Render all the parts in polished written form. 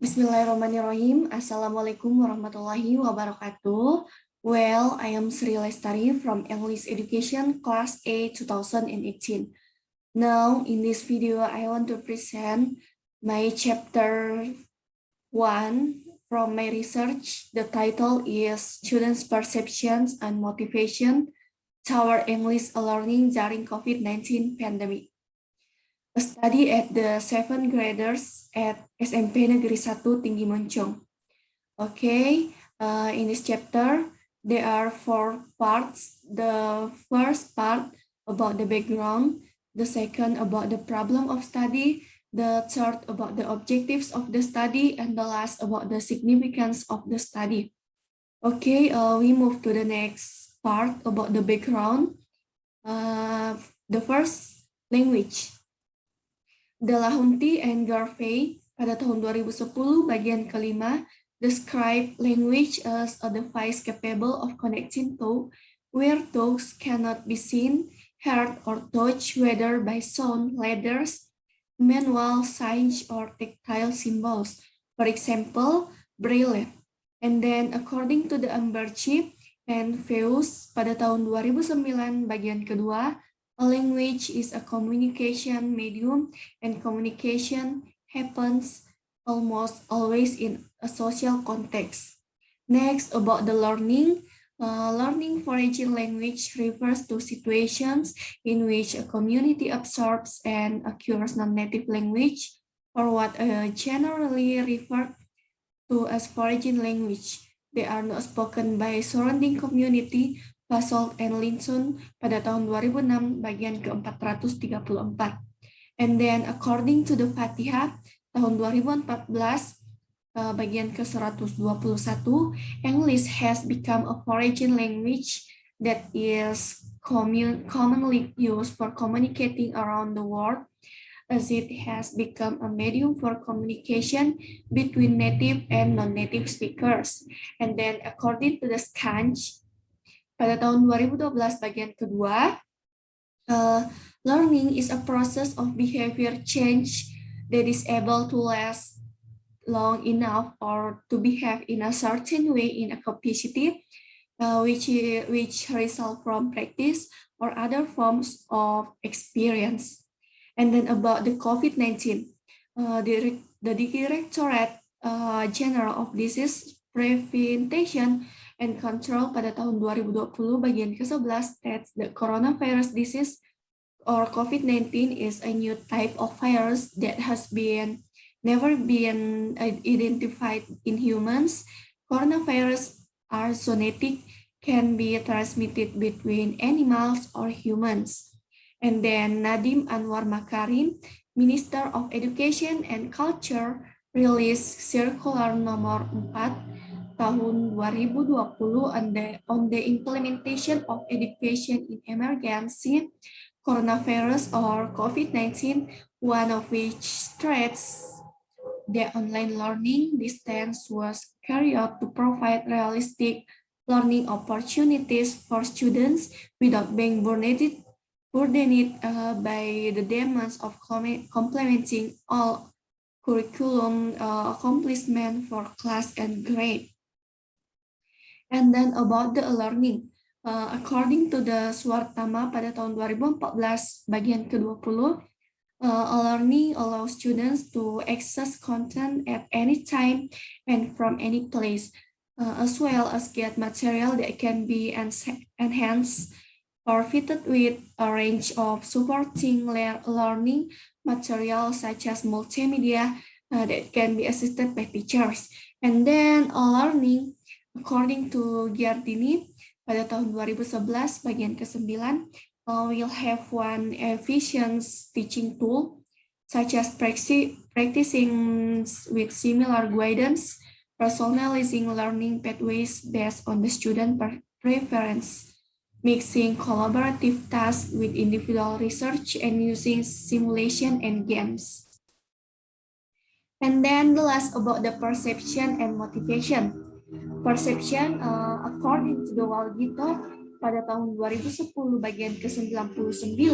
Bismillahirrahmanirrahim. Assalamualaikum warahmatullahi wabarakatuh. Well, I am Sri Lestari from English Education Class A 2018. Now, in this video, I want to present my chapter 1 from my research. The title is Students' Perceptions and Motivation Toward English Learning During COVID-19 Pandemic. A study at the 7th graders at SMP Negeri 1 Tinggi Moncong. Okay, in this chapter, there are 4 parts. The first part about the background, the second about the problem of study, the third about the objectives of the study, and the last about the significance of the study. Okay, we move to the next part about the background. The first, language. Delahunty and Garvey pada tahun 2010 bagian kelima describe language as a device capable of connecting to where thoughts cannot be seen, heard, or touched, whether by sound, letters, manual signs, or tactile symbols. For example, Braille. And then according to the Amberchip and Feus pada tahun 2009 bagian kedua, a language is a communication medium, and communication happens almost always in a social context. Next, about the learning. Learning foreign language refers to situations in which a community absorbs and acquires non-native language, or what generally referred to as foreign language. They are not spoken by surrounding community. Basalt and Linson pada tahun 2006 bagian ke-434. And then according to the Fatihah tahun 2014 bagian ke-121, English has become a foreign language that is commonly used for communicating around the world, as it has become a medium for communication between native and non-native speakers. And then according to the Scanch, pada tahun 2012 bagian kedua, learning is a process of behavior change that is able to last long enough or to behave in a certain way in a capacity, which result from practice or other forms of experience. And then about the COVID-19, the Directorate General of Disease Prevention and Control pada tahun 2020 bagian ke-11 states the coronavirus disease or COVID-19 is a new type of virus that has never been identified in humans. Coronavirus are zoonotic, can be transmitted between animals or humans. And then Nadiem Anwar Makarim, Minister of Education and Culture, released circular nomor 4 tahun 2020 on the implementation of education in emergency coronavirus or COVID-19, one of which threats the online learning. Distance was carried out to provide realistic learning opportunities for students without being burdened by the demands of complementing all curriculum accomplishment for class and grade. And then about the learning, according to the Swartama pada tahun 2014 bagian ke-20, learning allows students to access content at any time and from any place, as well as get material that can be enhanced or fitted with a range of supporting learning materials such as multimedia that can be assisted by teachers. And then learning, according to Giardini, pada tahun 2011 bagian ke-9, will have one efficient teaching tool, such as practicing with similar guidance, personalizing learning pathways based on the student preference, mixing collaborative tasks with individual research, and using simulation and games. And then the last about the perception and motivation. Perception, according to the Walgito, pada tahun 2010 bagian ke-99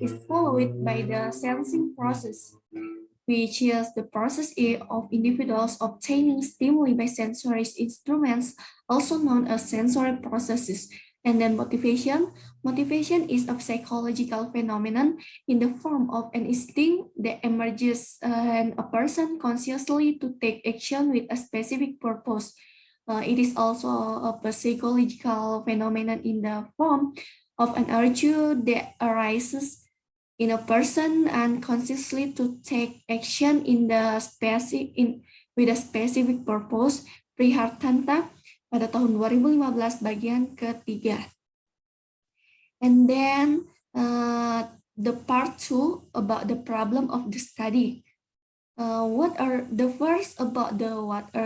is followed by the sensing process. which is the process of individuals obtaining stimuli by sensory instruments, also known as sensory processes. And then motivation. Motivation is a psychological phenomenon in the form of an instinct that emerges in a person consciously to take action with a specific purpose. It is also a psychological phenomenon in the form of an urge that arises in a person unconsciously to take action in the with a specific purpose. Prihartanta pada tahun 2015 bagian ketiga. And then the part 2 about the problem of the study. What are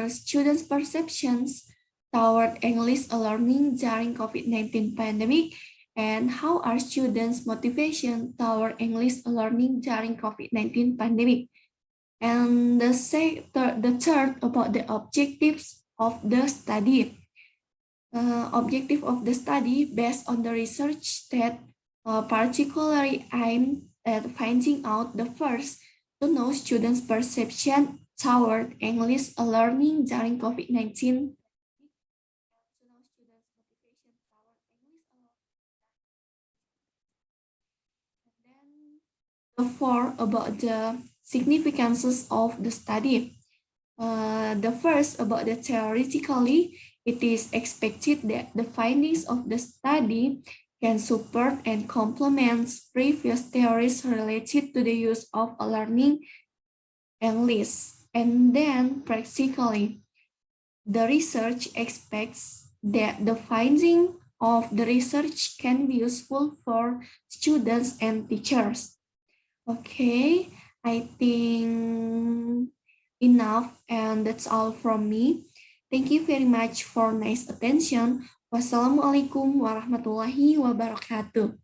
students' perceptions toward English learning during COVID-19 pandemic, and how are students' motivation toward English learning during COVID-19 pandemic? And the third about the objectives of the study. Objective of the study based on the research that particularly aimed at finding out the first to know students' perception toward English learning during COVID-19. Four about the significances of the study. The first about the theoretically, it is expected that the findings of the study can support and complement previous theories related to the use of learning English. And then practically, the research expects that the finding of the research can be useful for students and teachers. Okay, I think enough, and that's all from me. Thank you very much for nice attention. Wassalamualaikum warahmatullahi wabarakatuh.